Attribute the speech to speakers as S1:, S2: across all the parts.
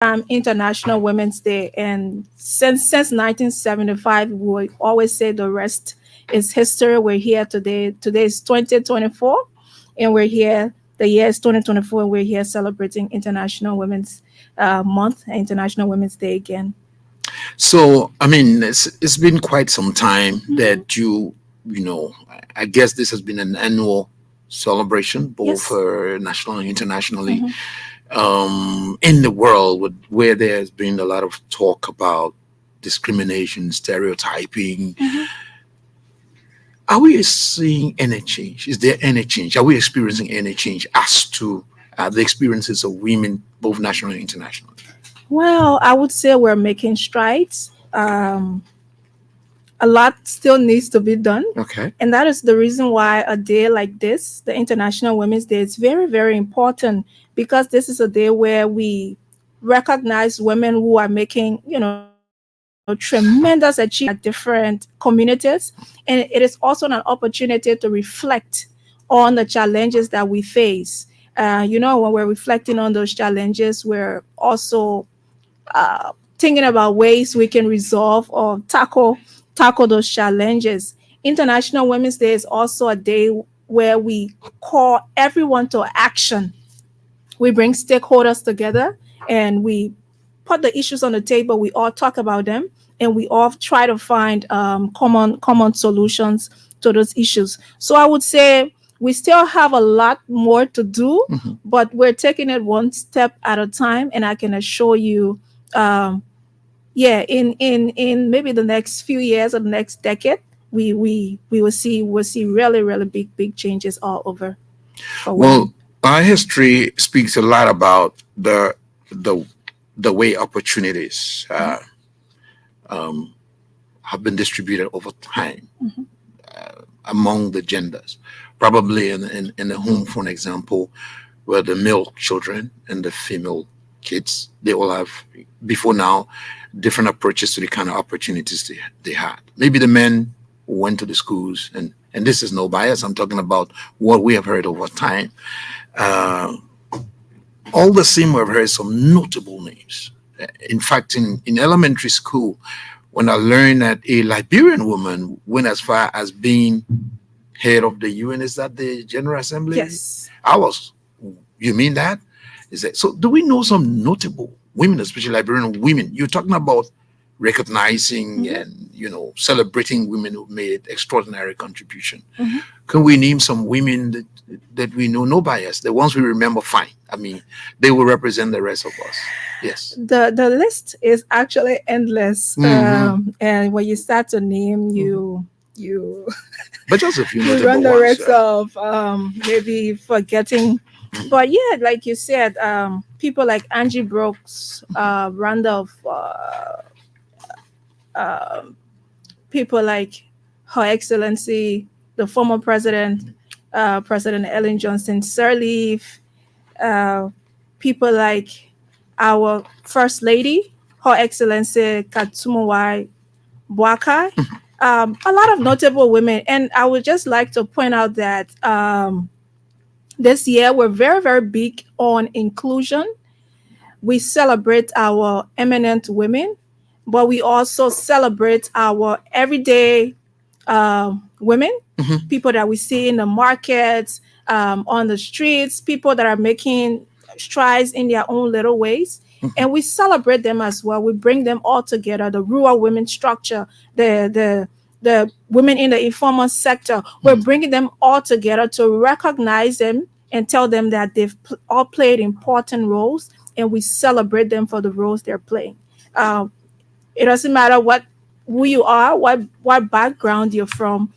S1: International Women's Day, and since 1975, we always say the rest is history. We're here today. Today is 2024, and we're here. The year is 2024, and we're here celebrating International Women's Month, International Women's Day again.
S2: So, I mean, it's been quite some time that you know, I guess this has been an annual celebration, both
S1: Yes.
S2: national and internationally, in the world, where there's been a lot of talk about discrimination, stereotyping.
S1: Hmm.
S2: Are we seeing any change? Is there any change? Are we experiencing any change as to the experiences of women, both nationally and internationally?
S1: Well, I would say we're making strides. A lot still needs to be done.
S2: Okay.
S1: And that is the reason why a day like this, the International Women's Day, is very, very important, because this is a day where we recognize women who are making, tremendous achievements in their different communities. And it is also an opportunity to reflect on the challenges that we face. When we're reflecting on those challenges, we're also thinking about ways we can resolve or tackle those challenges. International Women's Day is also a day where we call everyone to action. We bring stakeholders together and we put the issues on the table. We all talk about them and we all try to find common solutions to those issues. So I would say we still have a lot more to do, but we're taking it one step at a time. And I can assure you, um, yeah, in maybe the next few years or the next decade, we will see really really big changes all over for women.
S2: Well, our history speaks a lot about the the way opportunities um, have been distributed over time
S1: Mhm.
S2: among the genders. Probably in the home, for an example, where the male children and the female kids, they all have, before now, different approaches to the kind of opportunities they had. Maybe the men went to the schools, and this is no bias, I'm talking about what we have heard over time. Uh, all the same, we've heard some notable names. In fact, in elementary school, when I learned that a Liberian woman went as far as being head of the UN, is that the General Assembly?
S1: Yes.
S2: I was, you mean that? Is that so? Do we know some notable women, especially Liberian women? You're talking about recognizing
S1: Mhm.
S2: and celebrating women who made extraordinary contribution.
S1: Mhm.
S2: Can we name some women that we know? No bias. The ones we remember, fine. I mean, they will represent the rest of us. Yes.
S1: The list is actually endless,
S2: Hmm.
S1: and when you start to name,
S2: Hmm.
S1: you
S2: But just a few
S1: you run
S2: notable
S1: the
S2: ones.
S1: risk of maybe forgetting.
S2: Mhm.
S1: But yeah, like you said, people like Angie Brooks, Randolph, um people like Her Excellency, the former president, President Ellen Johnson Sirleaf, uh, people like our First Lady, Her Excellency Katumawai Bwakai, a lot of notable women. And I would just like to point out that this year we're very, very big on inclusion. We celebrate our eminent women, but we also celebrate our everyday women,
S2: Mhm.
S1: people that we see in the markets, on the streets, people that are making strides in their own little ways.
S2: Mhm.
S1: And we celebrate them as well. We bring them all together. The rural women structure, the women in the informal sector. We're
S2: Mhm.
S1: bringing them all together to recognize them and tell them that they've all played important roles, and we celebrate them for the roles they're playing. Um, it doesn't matter who you are, what background you're from.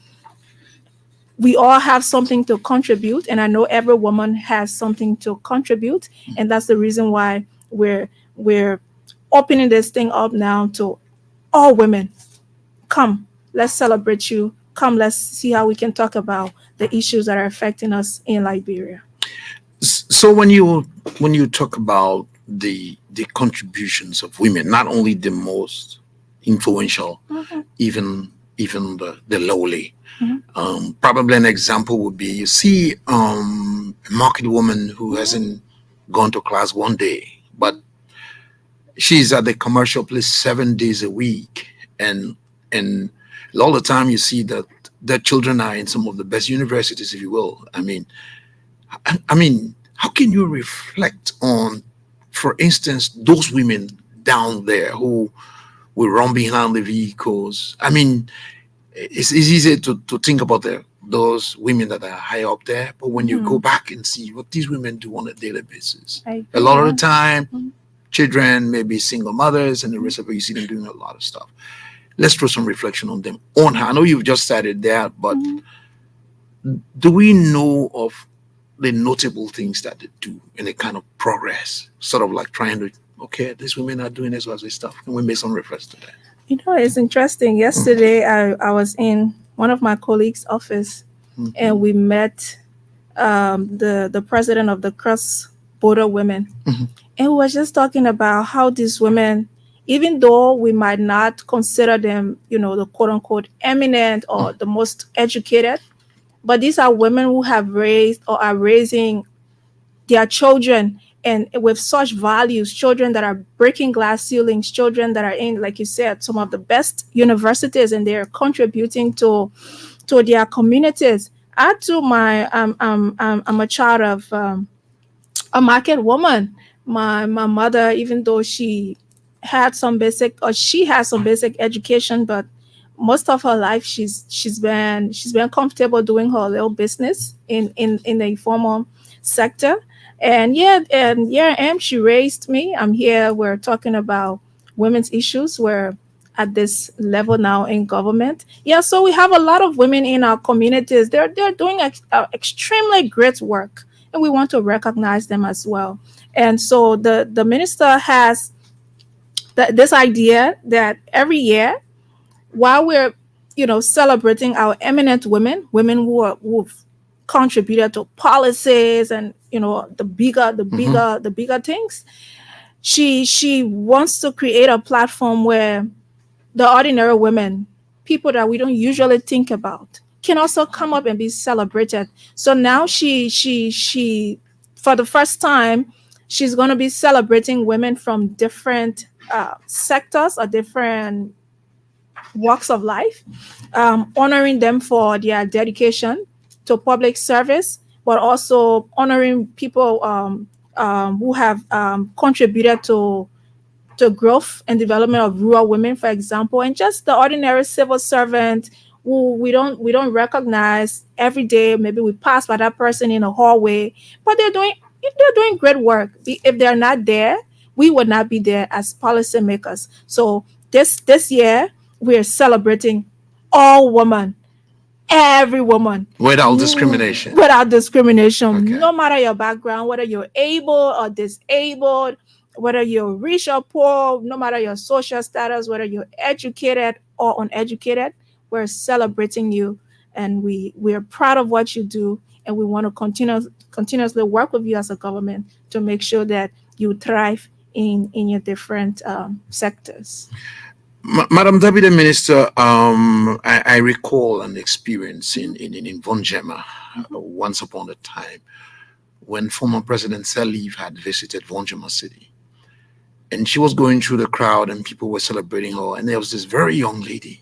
S1: We all have something to contribute, and I know every woman has something to contribute, and that's the reason why we're opening this thing up now to all women. Come, let's celebrate you. Come, let's see how we can talk about the issues that are affecting us in Liberia.
S2: So when you talk about the contributions of women, not only the most influential,
S1: Mhm,
S2: even the lowly.
S1: mhm,
S2: Probably an example would be, you see a market woman who
S1: mhm,
S2: hasn't gone to class one day, but she's at the commercial place 7 days a week, and a lot of the time you see that the children are in some of the best universities, if you will. I mean, how can you reflect on, for instance, those women down there who will run behind the vehicles? I mean, it's easy to think about those women that are high up there, but when you go
S1: Mm-hmm.
S2: back and see what these women do on a daily basis,
S1: I
S2: a
S1: agree.
S2: lot of the
S1: Yeah.
S2: time,
S1: Mm-hmm.
S2: children, maybe single mothers, and the rest of it, you see them doing a lot of stuff. Let's throw some reflection on them. On her, I know you've just started there, but
S1: Mm-hmm.
S2: do we know of the notable things that they do and the kind of progress, sort of like trying to, okay, these women are doing this as stuff. Can we make some reference to that?
S1: It's interesting. Yesterday, I was in one of my colleagues' office, and
S2: Mhm.
S1: we met the president of the Cross Border Women,
S2: Mhm.
S1: and we were just talking about how these women, even though we might not consider them, the quote unquote eminent or the most educated, but these are women who have raised or are raising their children and with such values, children that are breaking glass ceilings, children that are in, like you said, some of the best universities, and they're contributing to their communities. I too, I'm a child of a market woman. My mother, even though she has some basic education, but most of her life she's been comfortable doing her little business in the informal sector. And yeah, I am. She raised me. I'm here. We're talking about women's issues. We're at this level now in government. Yeah, so we have a lot of women in our communities. They're doing extremely great work, and we want to recognize them as well. And so the minister has this idea that every year, while we're celebrating our eminent women who've contributed to policies and
S2: Mhm.
S1: the bigger things, she wants to create a platform where the ordinary women, people that we don't usually think about, can also come up and be celebrated. So now she for the first time, she's going to be celebrating women from different sectors or different walks of life, honoring them for their dedication to public service, but also honoring people who have contributed to growth and development of rural women, for example, and just the ordinary civil servant who we don't recognize every day. Maybe we pass by that person in a hallway, but they're doing great work. If they're not there, we would not be there as policymakers. So this year we're celebrating all women, every woman,
S2: Without discrimination.
S1: without discrimination,
S2: Okay.
S1: no matter your background, whether you're able or disabled, whether you're rich or poor, no matter your social status, whether you're educated or uneducated. We're celebrating you, and we're proud of what you do, and we want to continuously work with you as a government to make sure that you thrive in your different sectors.
S2: Madam Deputy Minister, I recall an experience in Vonjema once upon a time when former President Salif had visited Vonjema City. And she was going through the crowd and people were celebrating her. And there was this very young lady.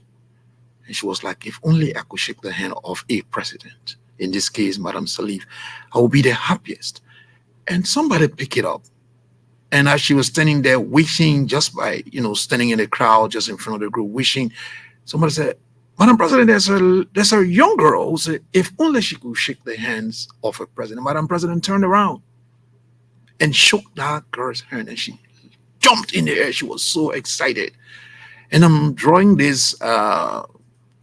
S2: And she was like, if only I could shake the hand of a president, in this case, Madam Salif, I would be the happiest. And somebody picked it up. And as she was standing there wishing, just by, standing in the crowd, just in front of the group, wishing, somebody said, Madam President, there's a young girl who said, if only she could shake the hands of a president. Madam President turned around and shook that girl's hand, and she jumped in the air. She was so excited. And I'm drawing this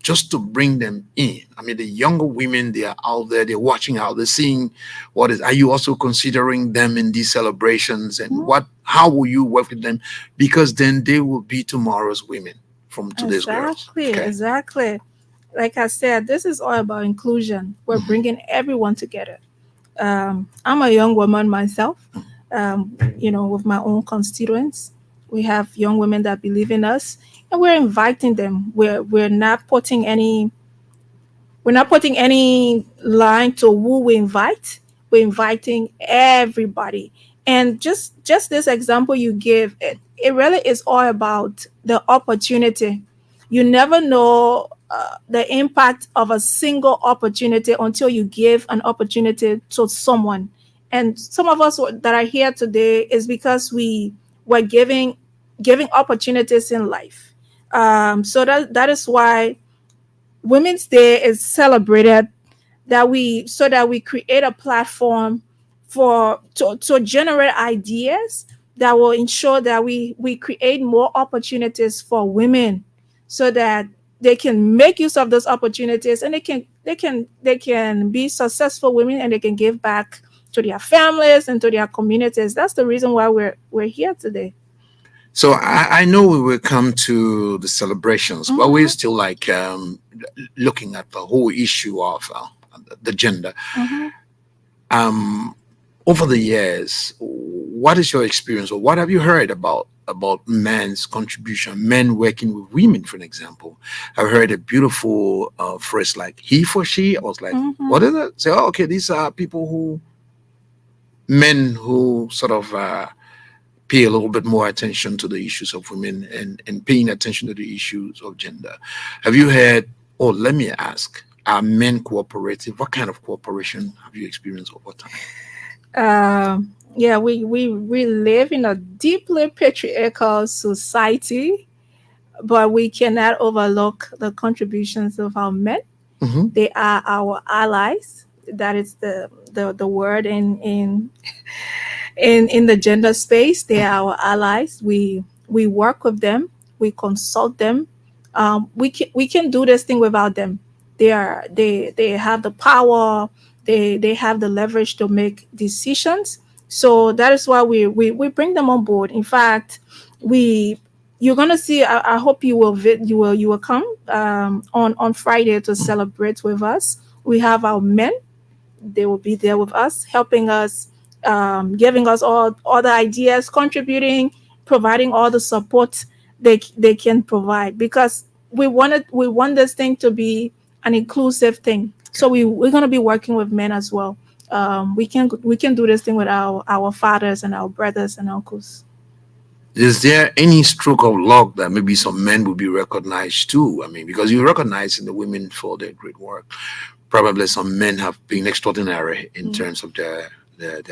S2: just to bring them in. I mean, the younger women, they are out there, they're watching out, they're seeing what is. Are you also considering them in these celebrations, and how will you work with them? Because then they will be tomorrow's women from today's girls.
S1: Exactly,
S2: Okay.
S1: exactly. Like I said, this is all about inclusion. We're bringing everyone together. I'm a young woman myself, with my own constituents. We have young women that believe in us, and we're inviting them. We're not putting any line to who we invite. We're inviting everybody. And just this example you give, it really is all about the opportunity. You never know the impact of a single opportunity until you give an opportunity to someone. And some of us that are here today is because we were giving opportunities in life. So that is why Women's Day is celebrated, that we create a platform to generate ideas that will ensure that we create more opportunities for women, so that they can make use of those opportunities, and they can be successful women, and they can give back to their families and to their communities. That's the reason why we're here today.
S2: So I know we will come to the celebrations, but we're
S1: Mm-hmm,
S2: still like looking at the whole issue of the gender.
S1: mm-hmm.
S2: Um, Over the years, what is your experience, or what have you heard about men's contribution, men working with women, for an example? I've heard a beautiful phrase like "he for she." I was like, what
S1: Mm-hmm.
S2: is it? Say, oh, okay, these are people who men who sort of pay a little bit more attention to the issues of women and paying attention to the issues of gender. Have you heard, or let me ask, are men cooperative? What kind of cooperation have you experienced over time?
S1: Yeah, we live in a deeply patriarchal society, but we cannot overlook the contributions of our men.
S2: Hmm.
S1: They are our allies. That is the word in the gender space. They are our allies. We work with them. We consult them. We can do this thing without them. They have the power. They have the leverage to make decisions. So that is why we bring them on board. In fact, we you're gonna see. I hope you will come on Friday to celebrate with us. We have our men. They will be there with us, helping us, giving us all the ideas, contributing, providing all the support they can provide, because we want this thing to be an inclusive thing. So we're gonna be working with men as well. We can do this thing with our fathers and our brothers and uncles.
S2: Is there any stroke of luck that maybe some men will be recognized too? I mean, because you recognize in the women for their great work, probably some men have been extraordinary in
S1: Mm.
S2: terms of their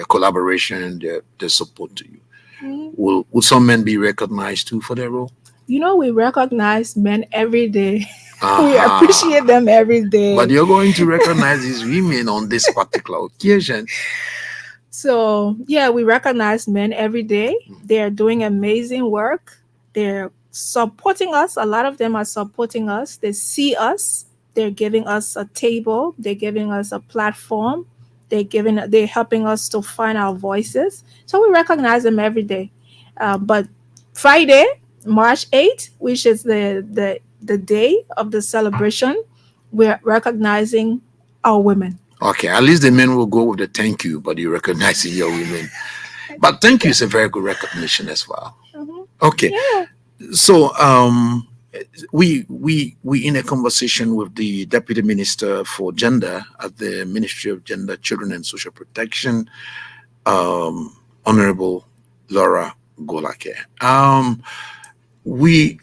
S2: collaboration, their support to you.
S1: Mm.
S2: Will some men be recognized too for their role?
S1: We recognize men every day. We appreciate
S2: Aha.
S1: them every
S2: But
S1: day.
S2: you're going to recognize these women on this particular occasion.
S1: So, yeah, we recognize men every day. They're doing amazing work. They're supporting us. A lot of them are supporting us. They see us. They're giving us a table. They're giving us a platform. They're helping us to find our voices. So we recognize them every day. But Friday, March 8th, which is the day of the celebration, we're recognizing our women.
S2: Okay, at least the men will go with the thank you, but you're recognizing your women. But thank you is a very good recognition as well.
S1: Mhm.
S2: Okay,
S1: Yeah.
S2: so we in a conversation with the Deputy Minister for Gender at the Ministry of Gender, Children and Social Protection, Honorable Laura Golakeh. We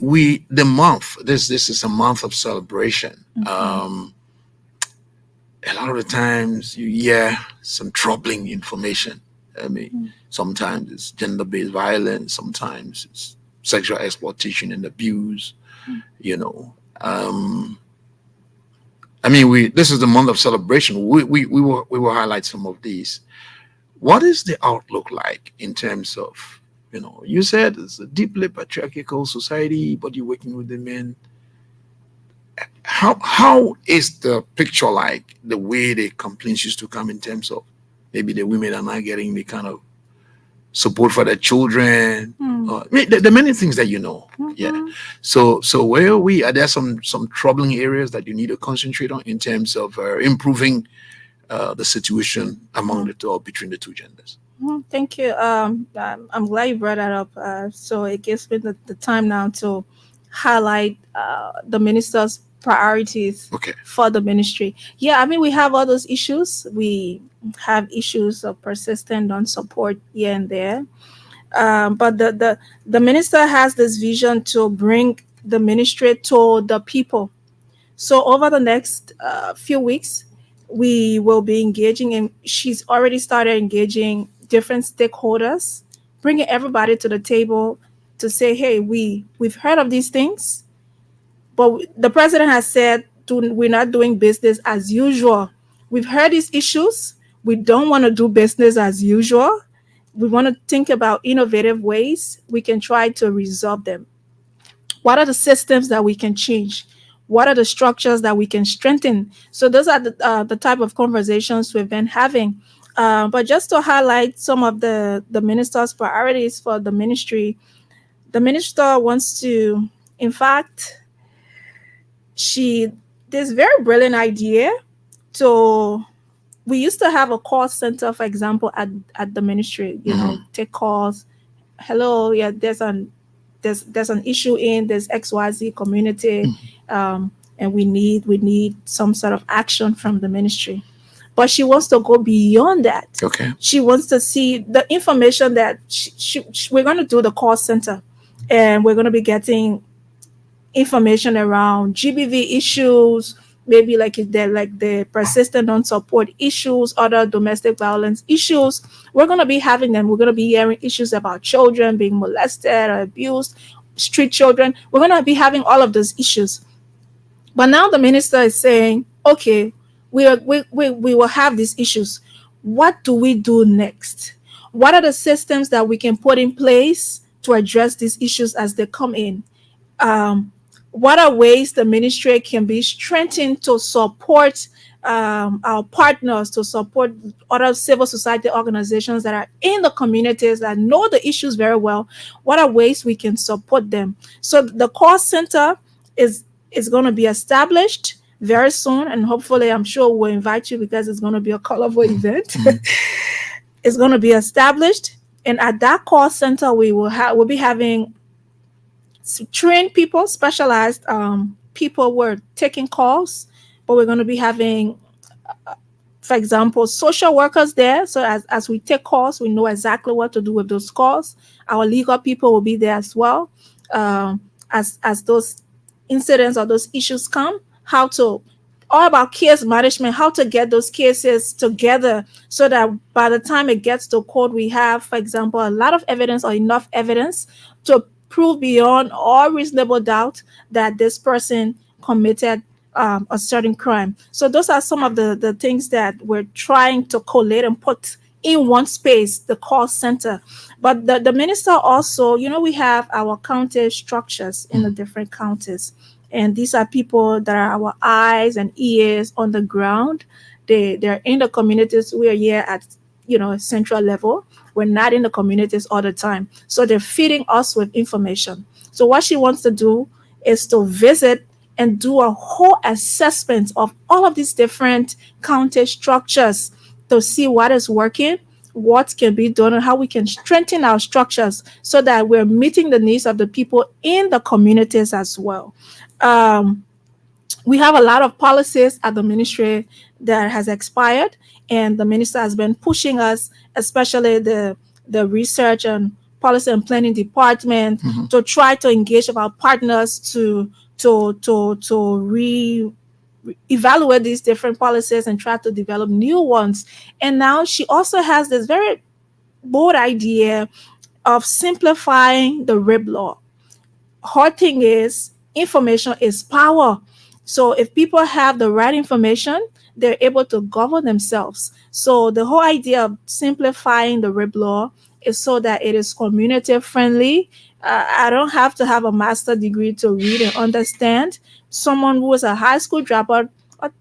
S2: the month, this is a month of celebration.
S1: Mhm.
S2: A lot of the times you hear some troubling information. I mean,
S1: Mhm.
S2: sometimes it's gender-based violence, sometimes it's sexual exploitation and abuse. You know, I mean, we this is the month of celebration. We will highlight some of these. What is the outlook like in terms of, you said it's a deeply patriarchal society, but you're working with the men. How is the picture like, the way the complaints used to come in terms of maybe the women are not getting the kind of support for their children,
S1: Mm.
S2: I mean, the many things that yeah.
S1: Mhm.
S2: So where are there some troubling areas that you need to concentrate on in terms of improving the situation among
S1: Mhm.
S2: the two, or between the two genders?
S1: Thank you. I'm glad you brought that up. So it gives me the time now to highlight the minister's priorities
S2: Okay.
S1: for the ministry. Yeah, I mean, we have all those issues. We have issues of persistent non support here and there. But the minister has this vision to bring the ministry to the people. So over the next few weeks, we will be engaging, and she's already started engaging different stakeholders, bringing everybody to the table to say, "Hey, we've heard of these things, but the president has said we're not doing business as usual. We've heard these issues. We don't want to do business as usual. We want to think about innovative ways we can try to resolve them. What are the systems that we can change? What are the structures that we can strengthen?" So those are the type of conversations we've been having. But just to highlight some of the minister's priorities for the ministry, the minister wants to, in fact, she this very brilliant idea to we used to have a call center, for example, at the ministry,
S2: Hmm.
S1: take calls. Hello, yeah, there's an issue in this XYZ community, and we need some sort of action from the ministry. But she wants to go beyond that.
S2: Okay.
S1: She wants to see the information that we're going to do the call center, and we're going to be getting information around GBV issues, maybe like the persistent non-support issues, other domestic violence issues. We're gonna be having them. We're gonna be hearing issues about children being molested or abused, street children. We're gonna be having all of those issues. But now the minister is saying, okay, we will have these issues. What do we do next? What are the systems that we can put in place to address these issues as they come in? um, what are ways the ministry can be strengthened to support our partners, to support other civil society organizations that are in the communities that know the issues very well? What are ways we can support them? So the call center is is going to be established very soon, and hopefully, I'm sure we'll invite you because it's going to be a colorful event.
S2: Mhm.
S1: It's going to be established, and at that call center, we'll be having trained people, specialized people were taking calls, but we're going to be having, for example, social workers there. So as we take calls, we know exactly what to do with those calls. Our legal people will be there as well. As those incidents or those issues come, how to all about case management, how to get those cases together so that by the time it gets to court, we have, for example, a lot of evidence or enough evidence to prove beyond all reasonable doubt that this person committed a certain crime. So those are some of the things that we're trying to collate and put in one space, the call center. But the minister also, we have our county structures in the
S2: Mhm.
S1: different counties. And these are people that are our eyes and ears on the ground. They're in the communities. We are here at central level. We're not in the communities all the time. So they're feeding us with information. So what she wants to do is to visit and do a whole assessment of all of these different county structures to see what is working, what can be done, and how we can strengthen our structures so that we're meeting the needs of the people in the communities as well. Um, we have a lot of policies at the ministry that has expired, and the minister has been pushing us, especially the research and policy and planning department,
S2: Mhm.
S1: to try to engage with our partners to evaluate these different policies and try to develop new ones. And now she also has this very bold idea of simplifying the RIB law. Hard thing is information is power. So if people have the right information, they're able to govern themselves. So the whole idea of simplifying the RIB law is so that it is community friendly. I don't have to have a master degree to read and understand. Someone who is a high school dropout or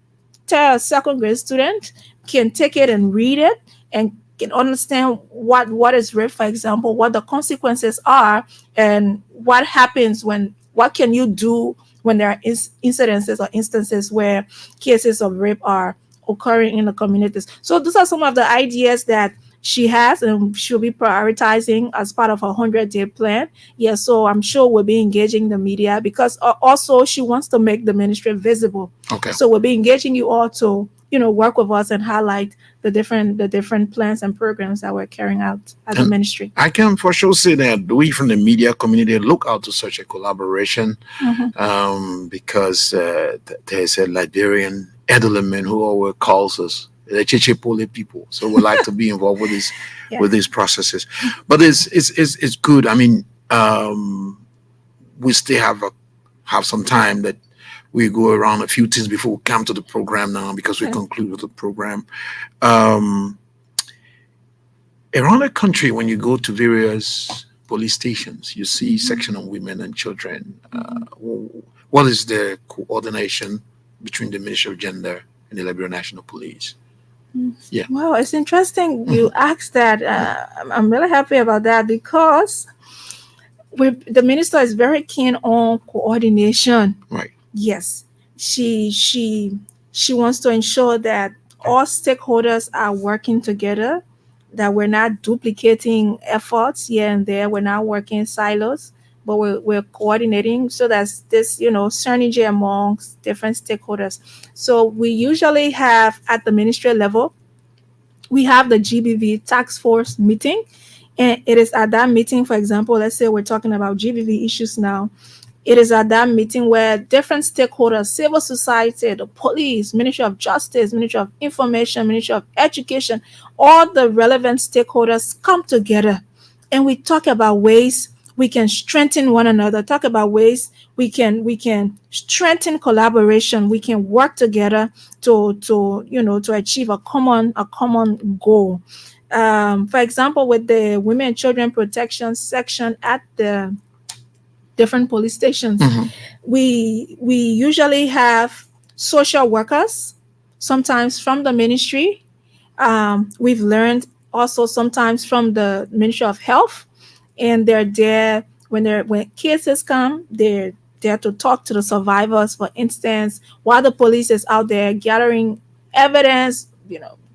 S1: tell a second grade student can take it and read it and can understand what is rape, for example, what the consequences are, and what happens what can you do when there are incidences or instances where cases of rape are occurring in the communities. So those are some of the ideas that she has and she'll be prioritizing as part of her 100-day plan. Yeah, so I'm sure we'll be engaging the media because also she wants to make the ministry visible.
S2: Okay.
S1: So we'll be engaging you all to work with us and highlight the different plans and programs that we're carrying out as a
S2: And
S1: ministry.
S2: I can for sure say that we from the media community look out to such a collaboration,
S1: Hmm.
S2: because there's a Liberian elderly man who always calls us the Chichipole people. So we like to be involved with these
S1: Yeah.
S2: with these processes. But it's good. I mean, we still have some time that we go around a few things before we come to the program now because we
S1: Okay.
S2: conclude with the program. Um, Around the country, when you go to various police stations, you see section on women and children.
S1: Mhm.
S2: What is the coordination between the Ministry of Gender and the Liberian National Police?
S1: Mm.
S2: Yeah.
S1: Wow, it's interesting
S2: Mhm.
S1: you asked that. I'm really happy about that because the minister is very keen on coordination.
S2: Right.
S1: Yes, she wants to ensure that all stakeholders are working together, that we're not duplicating efforts here and there, we're not working in silos, but we're coordinating so that this, synergy amongst different stakeholders. So we usually have at the ministry level, we have the GBV task force meeting. And it is at that meeting, for example, let's say we're talking about GBV issues now, it is at that meeting where different stakeholders, civil society, the police, Ministry of Justice, Ministry of Information, Ministry of Education, all the relevant stakeholders come together and we talk about ways we can strengthen one another, talk about ways we can strengthen collaboration, we can work together to achieve a common goal. For example, with the women and children protection section at the different police stations,
S2: Hmm.
S1: we usually have social workers, sometimes from the ministry. We've learned also sometimes from the Ministry of Health, and they're there when cases come. They're there to talk to the survivors. For instance, while the police is out there gathering evidence,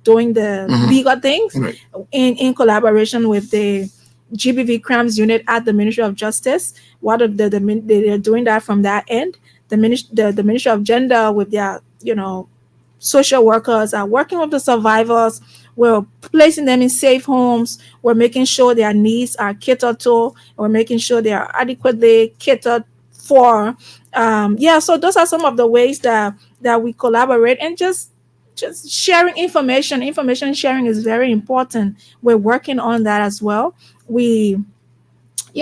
S1: doing the
S2: Hmm.
S1: legal things
S2: Right.
S1: in collaboration with the GBV Crimes Unit at the Ministry of Justice. What they're doing that from that end. The Ministry of Gender with their social workers are working with the survivors. We're placing them in safe homes. We're making sure their needs are catered to. We're making sure they are adequately catered for. Yeah, so those are some of the ways that we collaborate and just sharing information. Information sharing is very important. We're working on that as well. We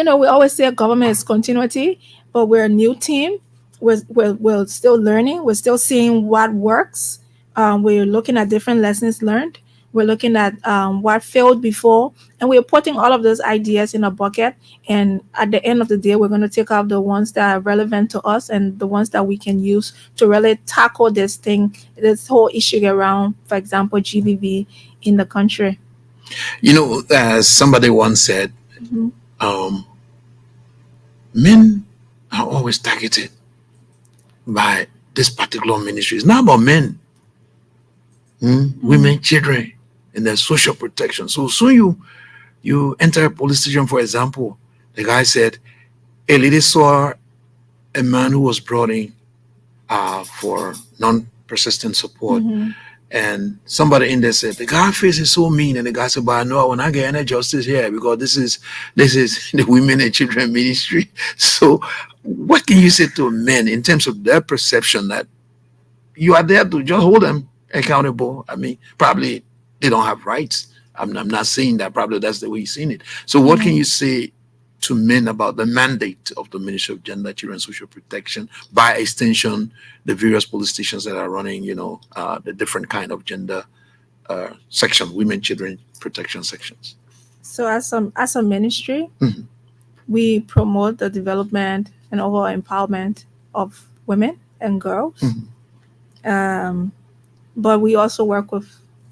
S1: always say government is continuity, but we're a new team. We're still learning. We're still seeing what works. We're looking at different lessons learned. We're looking at what failed before, and we're putting all of those ideas in a bucket. And at the end of the day, we're going to take out the ones that are relevant to us and the ones that we can use to really tackle this whole issue around, for example, GBV in the country.
S2: Somebody once said,
S1: Mhm.
S2: um, men are always targeted by this particular ministry. It's not about men,
S1: Mm.
S2: women, children, and their social protection. So soon you enter a police station, for example, the guy said a lady saw a man who was brought in for non-persistent support,
S1: Mhm.
S2: and somebody in there said the guy face is so mean, and the guy said, "But I know I will not get any justice here because this is the women and children ministry." So, what can you say to men in terms of their perception that you are there to just hold them accountable? I mean, probably they don't have rights. I'm not saying that. Probably that's the way you've seen it. So, what can
S1: Mhm.
S2: you say to men about the mandate of the Ministry of Gender, Children, and Social Protection? By extension, the various police stations that are running, the different kind of gender section, women, children protection sections.
S1: So as a ministry,
S2: Mhm.
S1: we promote the development and overall empowerment of women and girls.
S2: Mhm.
S1: Um, but we also work with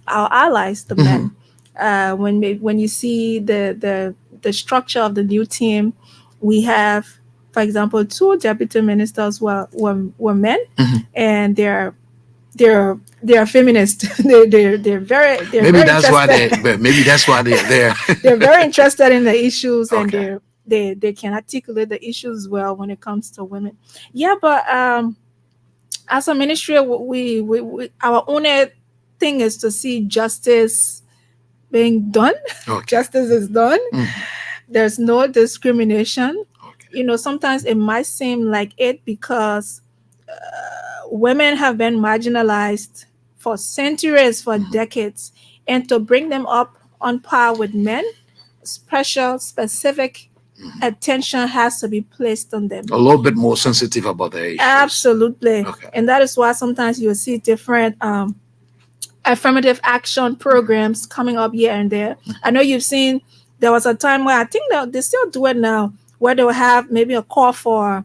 S1: our allies, the
S2: Mhm.
S1: men. When you see the structure of the new team, we have, for example, two deputy ministers were men,
S2: Mhm.
S1: and they're feminists. They're
S2: Maybe
S1: very
S2: that's why
S1: interested.
S2: they're there.
S1: They're very interested in the issues, and
S2: Okay.
S1: they can articulate the issues well when it comes to women. Yeah, but as a ministry, we our own thing is to see justice being done.
S2: Okay.
S1: Justice is done.
S2: Mhm.
S1: There's no discrimination.
S2: Okay.
S1: Sometimes it might seem like it because women have been marginalized for centuries, for
S2: Mhm.
S1: decades, and to bring them up on par with men, special, specific
S2: Mhm.
S1: attention has to be placed on them.
S2: A little bit more sensitive about the issues.
S1: Absolutely.
S2: Okay.
S1: And that is why sometimes you'll see different affirmative action programs coming up here and there. I know you've seen there was a time where I think that they still do it now, where they'll have maybe a call for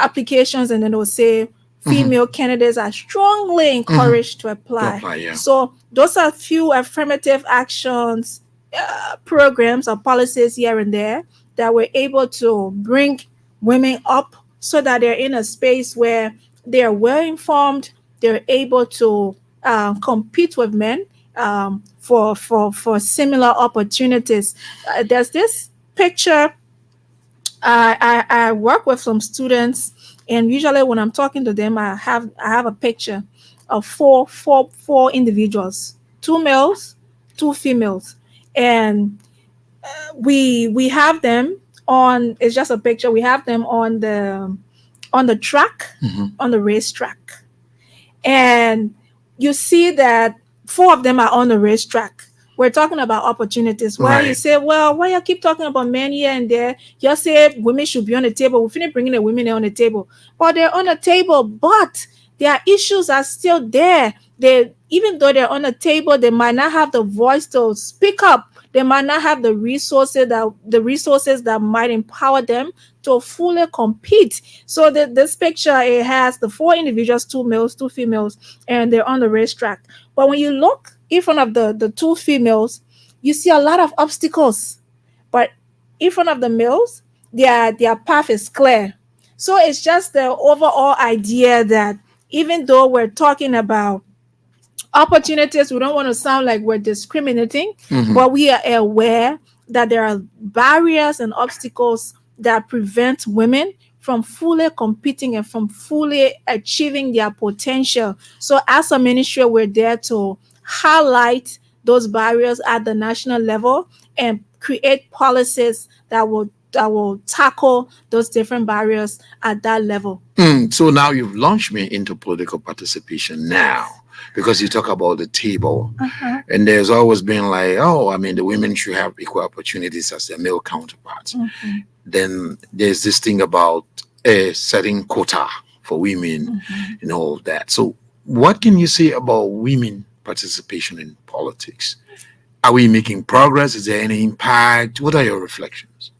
S1: applications and then they'll say
S2: Mhm.
S1: female candidates are strongly
S2: Mhm.
S1: encouraged to
S2: To
S1: apply.
S2: apply, yeah.
S1: So those are few affirmative actions, programs or policies here and there that were able to bring women up so that they're in a space where they're well informed, they're able to compete with men for similar opportunities. There's this picture. I work with some students, and usually when I'm talking to them, I have a picture of four individuals, two males, two females, and we have them on. It's just a picture. We have them on the track,
S2: Mhm.
S1: on the racetrack, and you see that four of them are on the racetrack. We're talking about opportunities. Why you
S2: Right.
S1: say, well, why you keep talking about men here and there? You say women should be on the table. We finish bringing the women on the table, but they're on the table. But their issues are still there. They, even though they're on the table, they might not have the voice to speak up. They might not have the resources that might empower them to fully compete. So this picture, it has the four individuals, two males, two females, and they're on the racetrack. But when you look in front of the two females, you see a lot of obstacles. But in front of the males, their path is clear. So it's just the overall idea that even though we're talking about opportunities, we don't want to sound like we're discriminating,
S2: Mhm.
S1: but we are aware that there are barriers and obstacles that prevent women from fully competing and from fully achieving their potential. So as a ministry, we're there to highlight those barriers at the national level and create policies that will tackle those different barriers at that level.
S2: So now you've launched me into political participation now because you talk about the table.
S1: Uh-huh.
S2: And there's always been like, oh, I mean, the women should have equal opportunities as their male counterparts.
S1: Mhm,
S2: Then there's this thing about a setting quota for women
S1: mhm.
S2: and all of that. So, what can you say about women participation in politics? Are we making progress? Is there any impact? What are your reflections?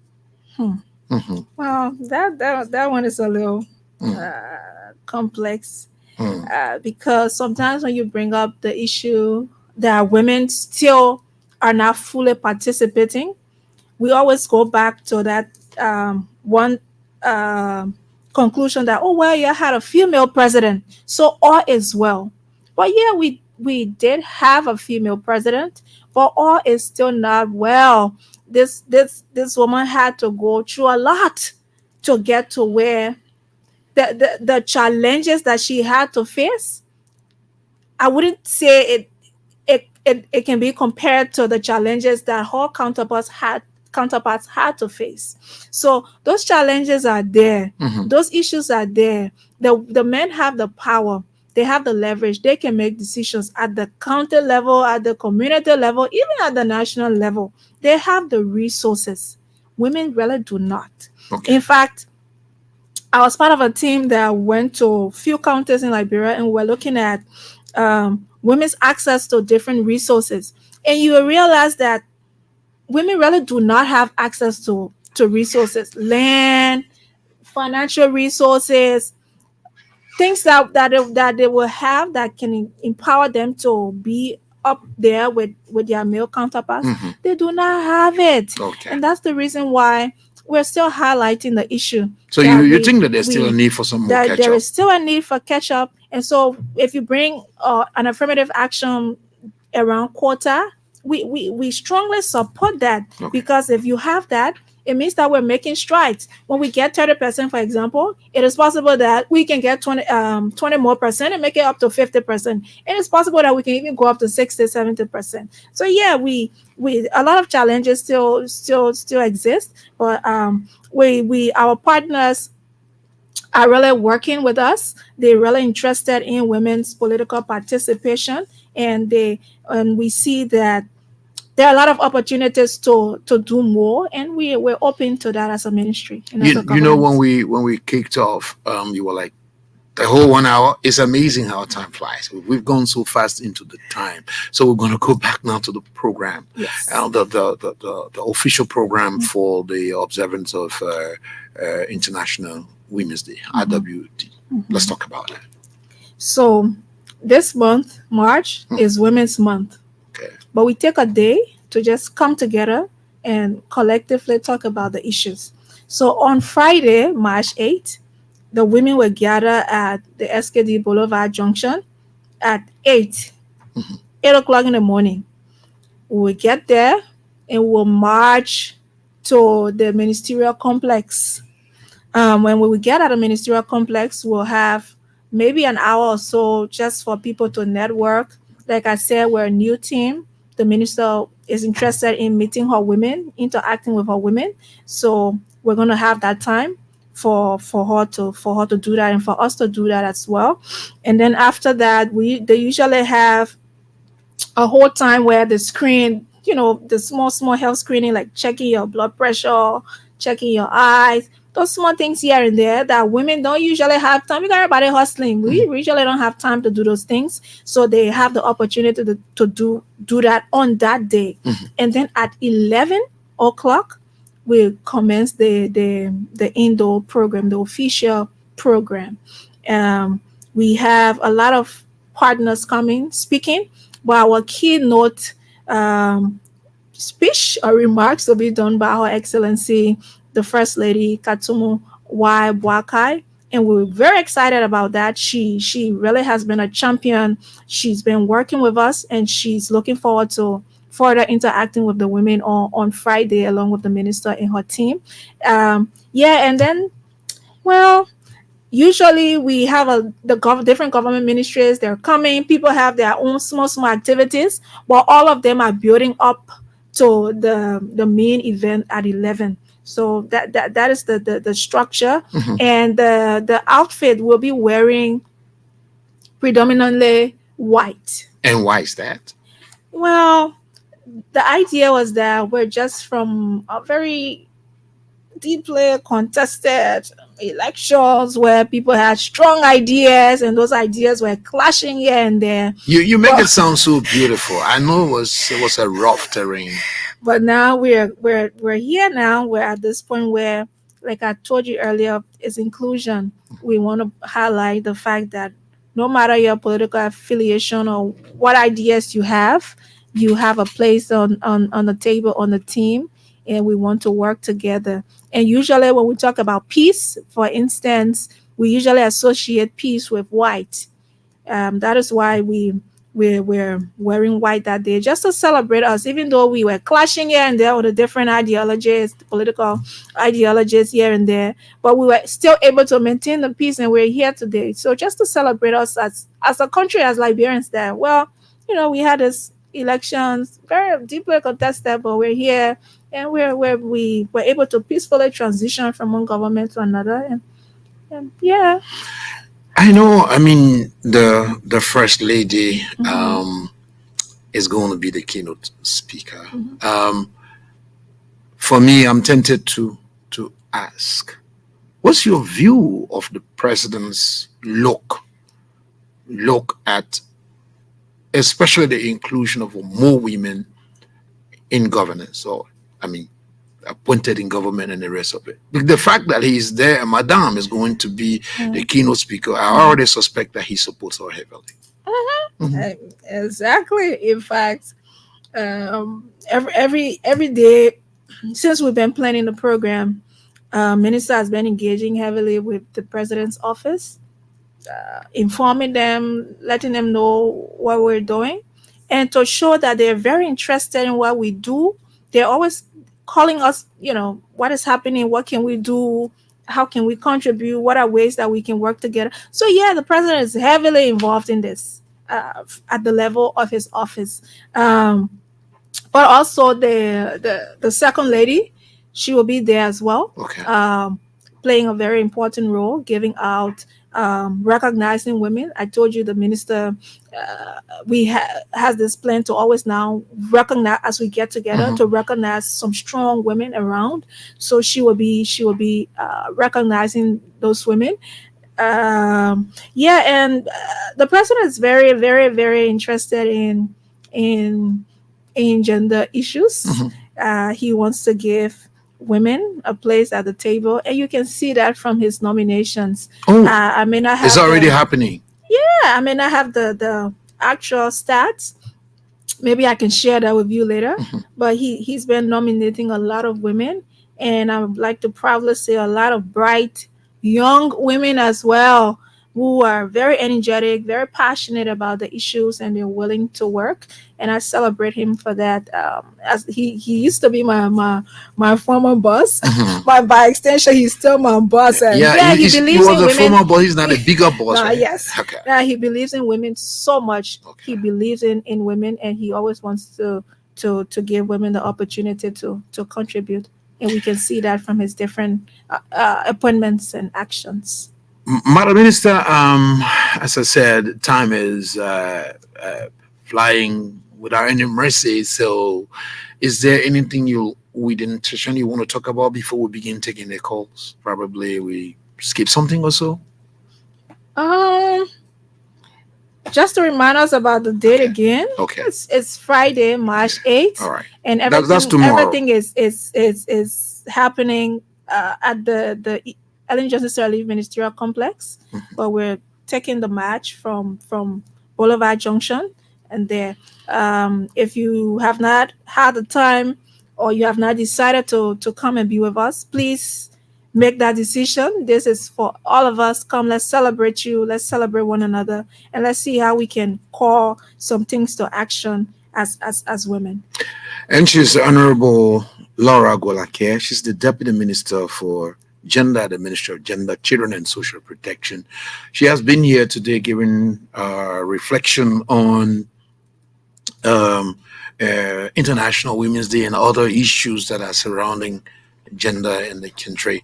S1: Hmm.
S2: Hmm.
S1: Well, that one is a little
S2: Mm,
S1: complex
S2: mm,
S1: because sometimes when you bring up the issue that women still are not fully participating, we always go back to that one um conclusion that, oh well, you had a female president, so all is well. But yeah, we did have a female president, but all is still not well. This woman had to go through a lot to get to where the challenges that she had to face. I wouldn't say it can be compared to the challenges that her counterparts had to face. So those challenges are there.
S2: mhm.
S1: Those issues are there. The men have the power. They have the leverage. They can make decisions at the county level, at the community level, even at the national level. They have the resources. Women really do not.
S2: Okay.
S1: In fact, I was part of a team that went to few counties in Liberia, and we're looking at women's access to different resources. And you will realize that women really do not have access to resources, land, financial resources, things that they will have that can empower them to be up there with their male counterparts.
S2: Hmm.
S1: They do not have it,
S2: Okay.
S1: and that's the reason why we're still highlighting the issue
S2: So
S1: that
S2: you
S1: we
S2: think that there's still a
S1: we
S2: need for some more
S1: that
S2: catch
S1: there
S2: up?
S1: is still a need for catch up. And so if you bring an affirmative action around quota, we strongly support that,
S2: Okay.
S1: because if you have that, It means that we're making strides. When we get 30%, for example, it is possible that we can get 20 more percent and make it up to 50%. And it's possible that we can even go up to 60, 70%. So yeah, we a lot of challenges still exist, but we our partners are really working with us. They're really interested in women's political participation, and we see that there are a lot of opportunities to do more, and we're open to that as a ministry and as a
S2: You know,
S1: government.
S2: when we kicked off, you were like, the whole 1 hour. It's amazing how time flies. We've gone so fast into the time. So we're going to go back now to the program,
S1: Yes.
S2: the official program for the observance of International Women's Day,
S1: Mhm.
S2: IWD. Let's
S1: Mhm.
S2: talk about that.
S1: So this month, March,
S2: Hmm.
S1: is Women's Month,
S2: Okay.
S1: but we take a day to just come together and collectively talk about the issues. So on Friday, March 8th, the women will gather at the SKD Boulevard Junction at
S2: Mhm.
S1: 8 o'clock in the morning. We will get there and we'll march to the ministerial complex. When we get at the ministerial complex, we'll have maybe an hour or so just for people to network. Like I said, we're a new team. The minister is interested in meeting her women, interacting with her women. So we're gonna have that time for her to do that and for us to do that as well. And then after that, they usually have a whole time where the screen, the small health screening, like checking your blood pressure, checking your eyes, those small things here and there that women don't usually have time. We got everybody hustling.
S2: Mhm.
S1: We usually don't have time to do those things. So they have the opportunity to do that on that day.
S2: Mhm.
S1: And then at 11 o'clock, we commence the indoor program, the official program. Um, we have a lot of partners coming, speaking, but our keynote um, speech or remarks will be done by Her Excellency, the First Lady Katumu Y. Bwakai. And we're very excited about that. She really has been a champion. She's been working with us and she's looking forward to further interacting with the women on Friday along with the minister and her team. Yeah, and then, well, usually we have different government ministries. They're coming. People have their own small activities, but all of them are building up to the main event at 11. So that is the structure,
S2: Mhm.
S1: and the outfit will be wearing predominantly white.
S2: And why is that?
S1: Well, the idea was that we're just from a very deeply contested elections where people had strong ideas and those ideas were clashing here and there.
S2: You make
S1: But
S2: it sound so beautiful. I know it was a rough terrain.
S1: but now we're here now. We're at this point where, like I told you earlier, is inclusion. We want to highlight the fact that no matter your political affiliation or what ideas you have a place on the table on the team, and we want to work together. And usually when we talk about peace, for instance, we usually associate peace with white. That is why we're wearing white that day, just to celebrate us, even though we were clashing here and there with the different ideologies, the political ideologies here and there, but we were still able to maintain the peace, and we're here today. So just to celebrate us as a country, as Liberians, that well, we had this elections very deeply contested, but we're here, and we were able to peacefully transition from one government to another, and yeah.
S2: I know. I mean, the first lady
S1: Hmm.
S2: is going to be the keynote speaker.
S1: Hmm.
S2: For me, I'm tempted to ask, what's your view of the president's look at, especially the inclusion of more women in governance, or I mean, appointed in government and the rest of it. The fact that he's there, and Madame is going to be the keynote speaker, I already suspect that he supports her heavily. Mhm.
S1: Exactly. In fact, every day since we've been planning the program, minister has been engaging heavily with the president's office, informing them, letting them know what we're doing, and to show that they're very interested in what we do. They're always calling us, what is happening, what can we do, how can we contribute, what are ways that we can work together. So yeah, the president is heavily involved in this at the level of his office. um, but also the second lady, she will be there as well,
S2: Okay.
S1: um, playing a very important role, giving out, recognizing women. I told you the minister, we has this plan to always now recognize, as we get together,
S2: Hmm.
S1: to recognize some strong women around. So she will be recognizing those women. Yeah, and the president is very, very, very interested in gender issues.
S2: Hmm.
S1: He wants to give women a place at the table, and you can see that from his nominations.
S2: Oh,
S1: I may not
S2: it's
S1: have
S2: already happening.
S1: the actual stats. Maybe I can share that with you later.
S2: Hmm.
S1: But he's been nominating a lot of women, and I would like to proudly say a lot of bright young women as well, who are very energetic, very passionate about the issues, and they're willing to work. And I celebrate him for that. As he used to be my former boss,
S2: Hmm.
S1: but by extension, he's still my boss. And
S2: Yeah,
S1: yeah, he
S2: he
S1: believes
S2: was
S1: in
S2: a
S1: women.
S2: former boss. He's not a bigger boss,
S1: Nah,
S2: right?
S1: yes.
S2: Okay.
S1: Yeah, he believes in women so much. He
S2: Okay.
S1: believes in women, and he always wants to give women the opportunity to contribute. And we can see that from his different appointments and actions.
S2: Madam Minister, as I said, time is flying without any mercy. So, is there anything you we didn't touch on you want to talk about before we begin taking the calls? Probably we skip something or so.
S1: Um, just to remind us about the date
S2: Okay.
S1: again,
S2: Okay.
S1: it's Friday,
S2: Okay.
S1: March 8th,
S2: All right.
S1: and
S2: That's
S1: everything
S2: tomorrow.
S1: everything is happening at the Ellen Johnson Sirleaf Ministerial Complex,
S2: Mhm.
S1: but we're taking the march from Boulevard Junction and there. If you have not had the time, or you have not decided to come and be with us, please make that decision. This is for all of us. Come, let's celebrate you. Let's celebrate one another, and let's see how we can call some things to action as women.
S2: And she's Honorable Laura Golakeh. She's the Deputy Minister for Gender at the Ministry of Gender, Children and Social Protection. She has been here today giving reflection on um, International Women's Day and other issues that are surrounding gender in the country.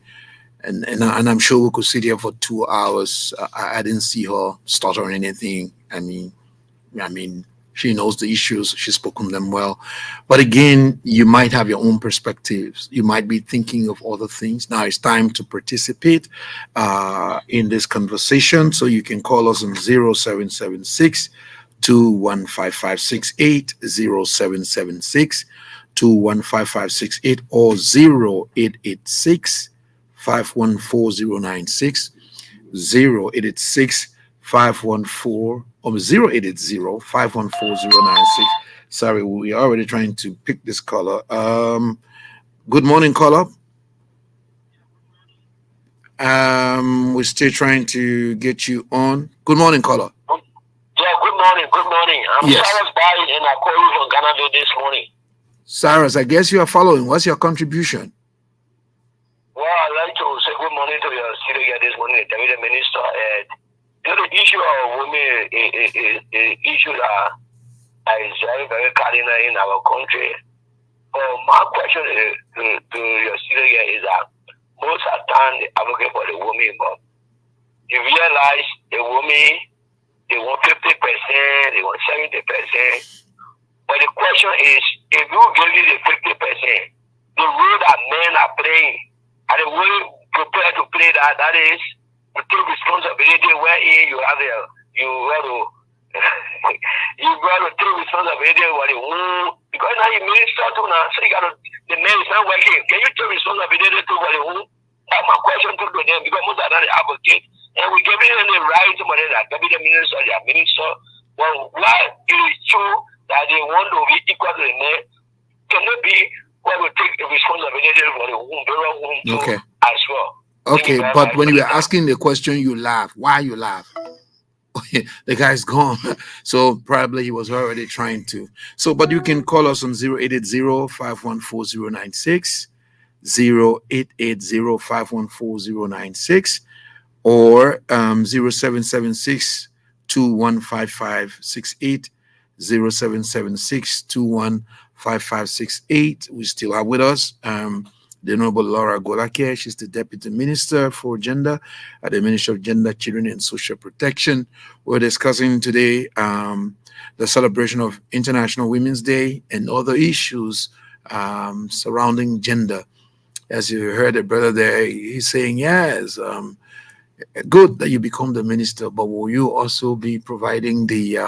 S2: And I'm sure we could sit here for 2 hours. I didn't see her stutter or anything. I mean, she knows the issues. She's spoken them well. But again, you might have your own perspectives. You might be thinking of other things. Now it's time to participate in this conversation. So you can call us on 0776 2155568 0776 2155568 or 0886 514096 0886 514 or 0880 514 Sorry, we are already trying to pick this caller. Good morning, caller. We're still trying to get you on. Good morning, caller.
S3: Yeah, good morning. Good morning. I'm
S2: Yes.
S3: Cyrus Barry, and I call you from Ghana this morning.
S2: Cyrus, I guess you are following. What's your contribution?
S3: Well, I'd like to say good morning to your studio here this morning, David the Minister. And the issue of women is issue that is very, very cardinal in our country. My question to your studio here is that most of the time they advocate for the woman, but you realize the woman, they want 50%, they want 70%. But the question is, if you give you the 50%, the role that men are playing, and the way prepared to play that is to take responsibility wherein you have you have to you got to take responsibility for the home, because now you minister to now, so you got to, the man is not working. Can you take responsibility to for the home? That's my question to them, because most of them are advocate, and we giving them the right to that can be the minister, their minister. Well, why it is true that they want to be equal to the men, can it be why we take responsibility for the home, very home too,
S2: Okay.
S3: as well? Thank you
S2: Okay,
S3: very
S2: but
S3: much
S2: when
S3: for
S2: you
S3: the
S2: were
S3: time.
S2: asking the question, you laugh. Why you laugh? The guy's gone. So probably he was already trying to. So, but you can call us on 0880 0880 or 0776 We still are with us. The Honorable Laura Golakeh, she's the Deputy Minister for Gender at the Ministry of Gender, Children and Social Protection. We're discussing today the celebration of International Women's Day and other issues surrounding gender. As you heard the brother there, he's saying, yes, good that you become the minister, but will you also be providing the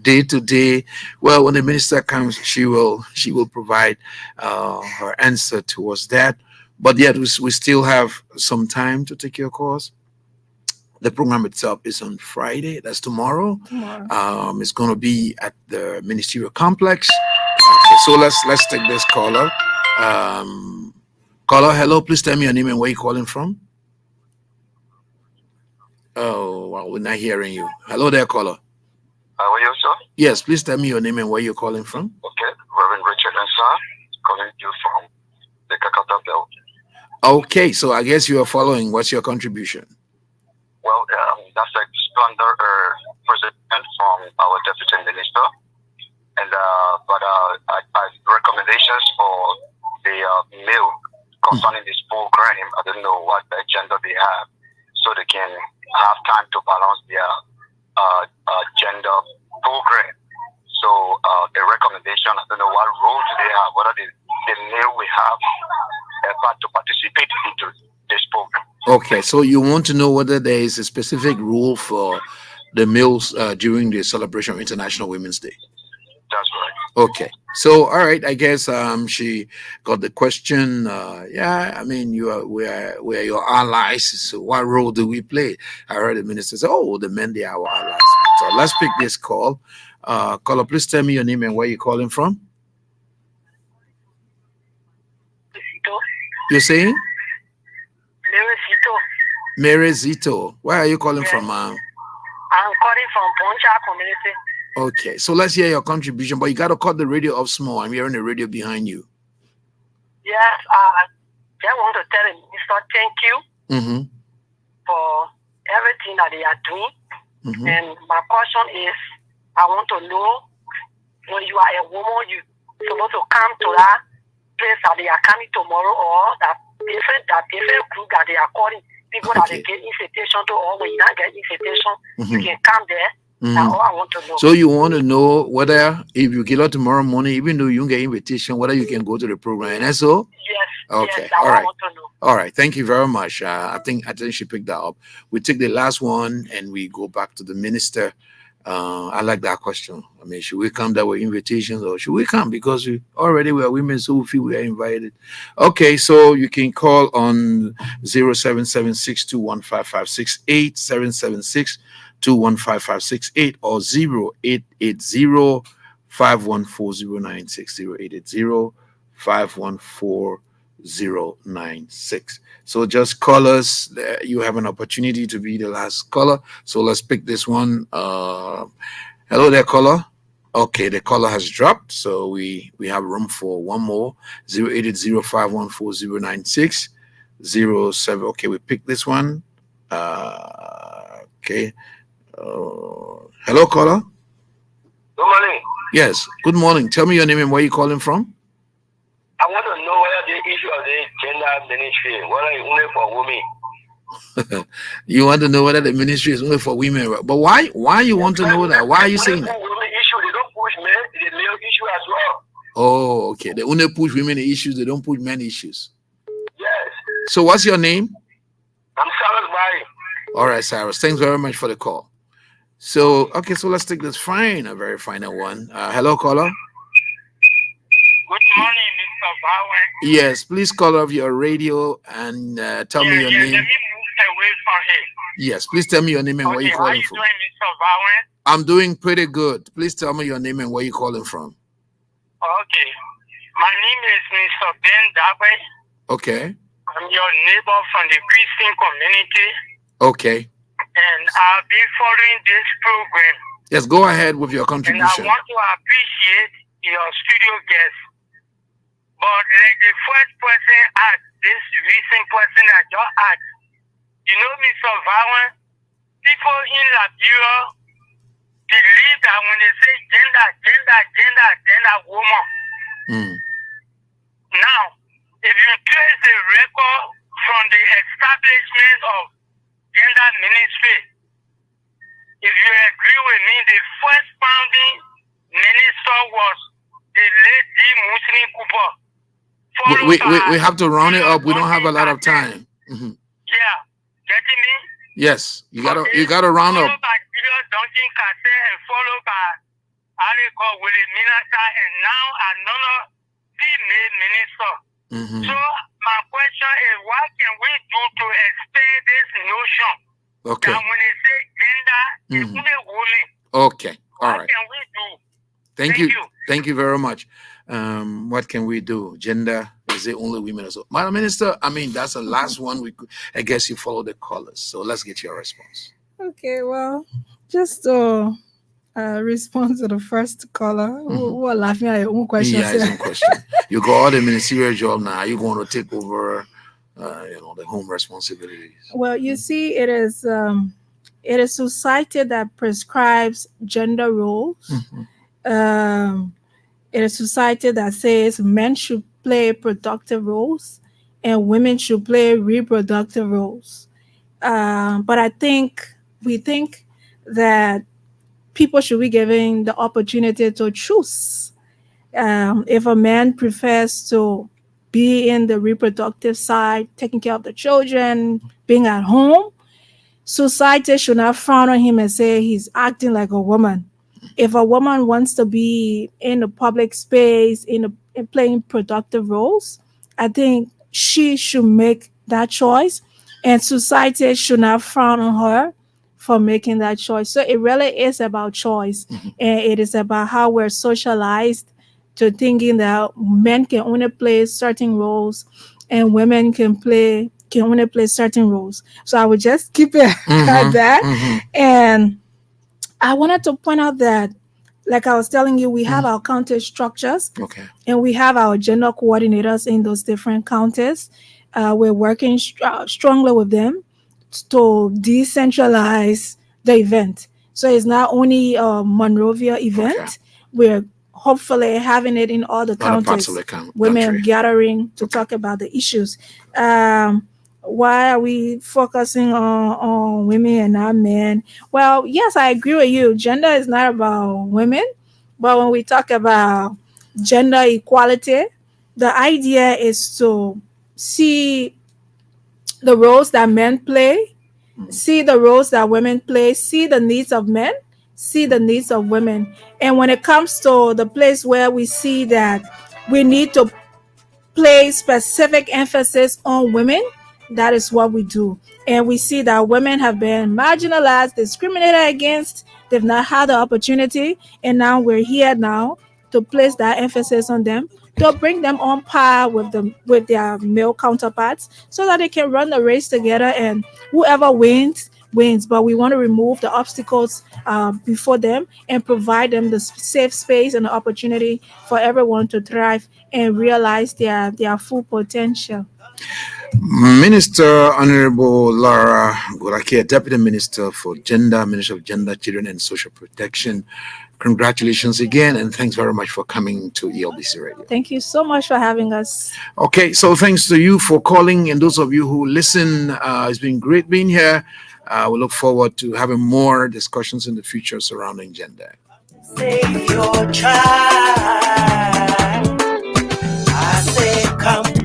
S2: day to day? Well, when the minister comes, she will provide her answer towards that. But yet, we still have some time to take your course. The program itself is on Friday. That's tomorrow.
S1: Tomorrow.
S2: It's going to be at the ministerial complex. Okay, so let's take this caller. Caller, hello. Please tell me your name and where you're calling from. Oh, well, we're not hearing you. Hello there, caller.
S3: How are you, sir?
S2: Yes, please tell me your name and where you're calling from.
S3: Okay, Reverend Richard and son, calling you from the Kakata Belt.
S2: Okay, so I guess you are following. What's your contribution?
S3: Well, that's a splendor president from our deputy minister, and I recommendations for the mail concerning this program. I don't know what agenda they have, so they can have time to balance their gender program. So the recommendation, I don't know what role do they have, whether the male will have a part to participate into this program.
S2: Okay, so you want to know whether there is a specific rule for the males during the celebration of International Women's Day.
S3: That's right.
S2: Okay, so all right, I guess she got the question. Yeah, I mean, we are your allies. So what role do we play? I heard the minister say, "Oh, the men they are our allies." So let's pick this call. Caller, please tell me your name and where you're calling from. You're saying Mary Zito. Where are you calling from, ma'am?
S4: I'm calling from Poncha community.
S2: Okay, so let's hear your contribution, but you got to cut the radio off small. I'm hearing the radio behind you.
S4: Yes, I just want to tell the minister thank you for everything that they are doing. And my question is, I want to know, when you are a woman, you supposed to come to that place that they are coming tomorrow, or that different group that they are calling people that they get invitation to, or when you don't get invitation, you can come there. That's all I want to know.
S2: So you want to know whether if you get out tomorrow morning, even though you don't get invitation, whether you can go to the program. And that's all?
S4: Yes.
S2: Okay.
S4: Yes,
S2: All right.
S4: I want to know.
S2: All right. Thank you very much. I think she picked that up. We take the last one and we go back to the minister. I like that question. I mean, should we come there with invitations, or should we come because we are women, so we feel we are invited? Okay, so you can call on 0776215568, 776215568, or 0880 514-096. So just call us. You have an opportunity to be the last caller. So let's pick this one. Hello there, caller. Okay, the caller has dropped. So we have room for one more. 0880-514-096. Okay, we pick this one. Okay. Hello, caller.
S3: Good morning.
S2: Yes, good morning. Tell me your name and where you're calling from.
S3: I want to know whether the issue of the gender ministry, whether it's only for women.
S2: You want to know whether the ministry is only for women, right? But why you want to know that? Why are you saying that?
S3: Women issue, they don't push men, the male issue as well.
S2: Oh, okay. They only push women issues, they don't push men issues.
S3: Yes.
S2: So what's your name?
S3: I'm Cyrus Barry.
S2: All right, Cyrus. Thanks very much for the call. So, okay, so let's take this a very final one. Hello, caller.
S4: Good morning, Mr. Bowen.
S2: Yes, please call off your radio and tell me your name.
S4: Let me move away from here.
S2: Yes, please tell me your name and where you're calling from.
S4: How are you doing, Mr. Bowen?
S2: I'm doing pretty good. Please tell me your name and where you're calling from.
S4: Okay. My name is Mr. Ben Dabe.
S2: Okay.
S4: I'm your neighbor from the Christian community.
S2: Okay.
S5: and I'll be following this program.
S2: Yes, go ahead with your contribution.
S5: And I want to appreciate your studio guests. But like the first person asked, this recent person that just asked, you know, Mr. Vawan, people in Liberia believe that when they say gender, woman. Now, if you trace the record from the establishment of gender ministry, if you agree with me, the first founding minister was the lady Muslim Cooper.
S2: We have to round it up. We don't have a lot of time.
S5: Yeah, getting me?
S2: Yes, you gotta round up.
S5: Followed by Julius Duncan Cassette and followed by Aliko Willie Minata and now another female minister. So my question is, what can we do to expand this notion?
S2: Okay.
S5: That when they say gender, it's only women.
S2: Okay. All right.
S5: What can we do?
S2: Thank you. Thank you very much. What can we do? Gender, is it only women? So, Madam Minister, I mean, that's the last one. I guess you follow the callers. So let's get your response.
S1: Okay, well, just to respond to the first caller who are laughing at your own question.
S2: Yeah, his own question. You got all the ministerial job now. Are you going to take over, the home responsibilities?
S1: Well, you see, it is society that prescribes gender roles. It is society that says men should play productive roles and women should play reproductive roles. But we think that people should be given the opportunity to choose. If a man prefers to be in the reproductive side, taking care of the children, being at home, society should not frown on him and say he's acting like a woman. If a woman wants to be in the public space, in playing productive roles, I think she should make that choice, and society should not frown on her for making that choice. So it really is about choice, and it is about how we're socialized to thinking that men can only play certain roles and women can only play certain roles. So I would just keep it at that. And I wanted to point out that, like I was telling you, we have our county structures, and we have our gender coordinators in those different counties. We're working strongly with them to decentralize the event. So it's not only a Monrovia event. We're hopefully having it in all the counties. Women gathering to talk about the issues. Why are we focusing on women and not men? Well, yes, I agree with you. Gender is not about women, but when we talk about gender equality, the idea is to see the roles that men play, see the roles that women play, see the needs of men, see the needs of women. And when it comes to the place where we see that we need to place specific emphasis on women, that is what we do. And we see that women have been marginalized, discriminated against. They've not had the opportunity. And now we're here now to place that emphasis on them, to bring them on par with their male counterparts so that they can run the race together, and whoever wins. But we want to remove the obstacles before them and provide them the safe space and the opportunity for everyone to thrive and realize their full potential.
S2: Minister Honorable Laura Golakeh, Deputy Minister for Gender, Minister of Gender, Children and Social Protection. Congratulations again, and thanks very much for coming to ELBC Radio.
S1: Thank you so much for having us.
S2: Okay, so thanks to you for calling, and those of you who listen. It's been great being here. We look forward to having more discussions in the future surrounding gender. Save your child.